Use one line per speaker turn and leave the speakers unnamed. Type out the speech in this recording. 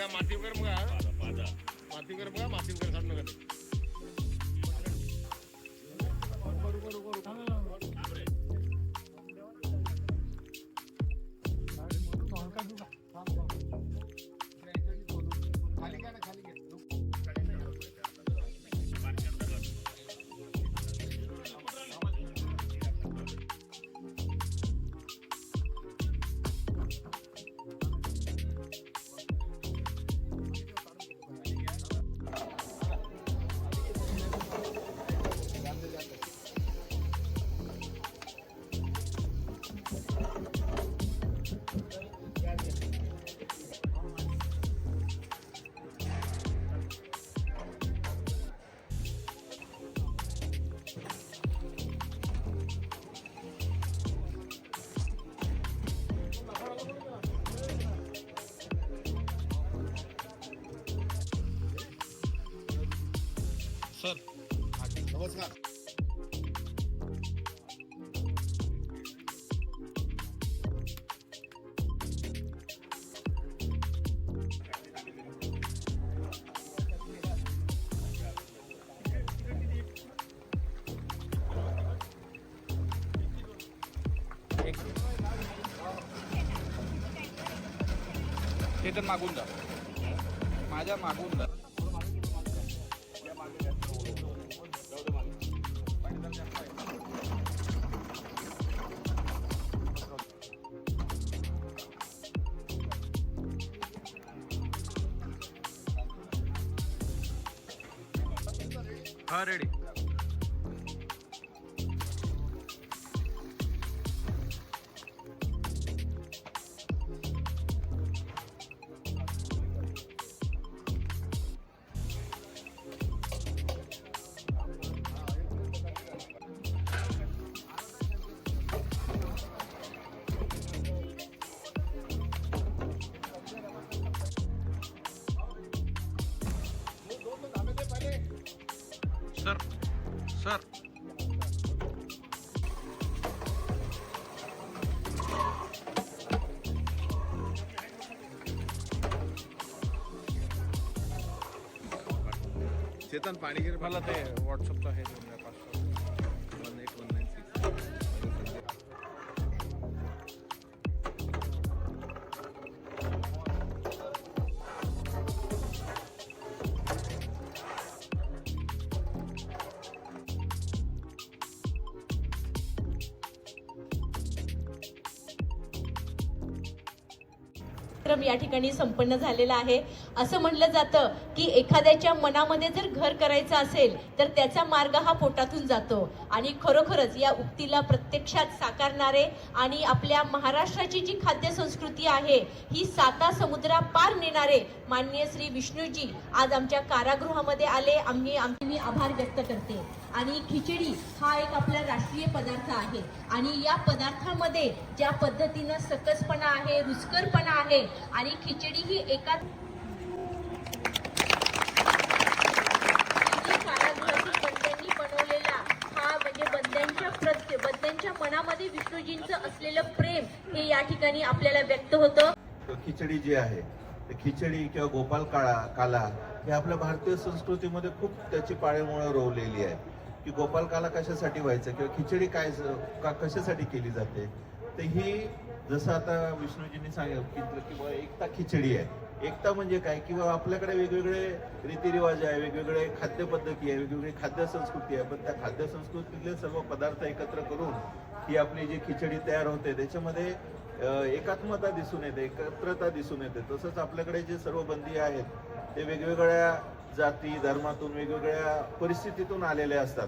बघा मातीवर बघा मातीवर बघा मातीवर काढू नका ते.
सर
नमस्कार.
ते तर मागून जा, माझ्या मागून जा. हा रेडी. सर सर
चेतन पाणी गिर
मला ते व्हॉट्सअपचं आहे
1819.
कार्यक्रम या ठिकाणी संपन्न झालेला आहे. असं म्हणलं जातं की एखाद्याच्या मनामध्ये जर घर करायचं असेल तर त्याचा मार्ग हा पोटातून जातो आणि खरोखरच या उक्तीला प्रत्यक्षात साकारणारे आणि आपल्या महाराष्ट्राची जी खाद्य संस्कृती आहे ही साता समुद्रा पार नेणारे माननीय श्री विष्णूजी आज आमच्या कारागृहामध्ये आले. मी आभार व्यक्त करते. आणि खिचडी हा एक आपला राष्ट्रीय पदार्थ आहे आणि या पदार्थामध्ये ज्या पद्धतीनं सकसपणा आहे, रुचकरपणा आहे आणि खिचडी ही एका कारागृहातील बंद्यांनी बनवलेला हा म्हणजे बंद्यांच्या मनामध्ये विष्णूजींचं असलेलं प्रेम हे या ठिकाणी आपल्याला व्यक्त होतं.
खिचडी जी आहे खिचडी किंवा गोपाल काला हे आपल्या भारतीय संस्कृतीमध्ये खूप त्याची पाळेमुळं रोवलेली आहे की गोपाल काला कशासाठी व्हायचं किंवा खिचडी कशासाठी केली जाते. तर ही जसं आता विष्णूजींनी सांगितलं की एकता खिचडी आहे. एकता म्हणजे काय किंवा आपल्याकडे वेगवेगळे रीतिरिवाज आहे, वेगवेगळे खाद्यपद्धती आहे, वेगवेगळी खाद्य संस्कृती आहे, पण त्या खाद्य संस्कृतीतले सर्व पदार्थ एकत्र करून ही आपली जी खिचडी तयार होते त्याच्यामध्ये एकात्मता दिसून येते, एकत्रता दिसून येते. तसंच आपल्याकडे जे सर्व बंदी आहेत ते वेगवेगळ्या जाती धर्मातून वेगवेगळ्या परिस्थितीतून आलेले असतात.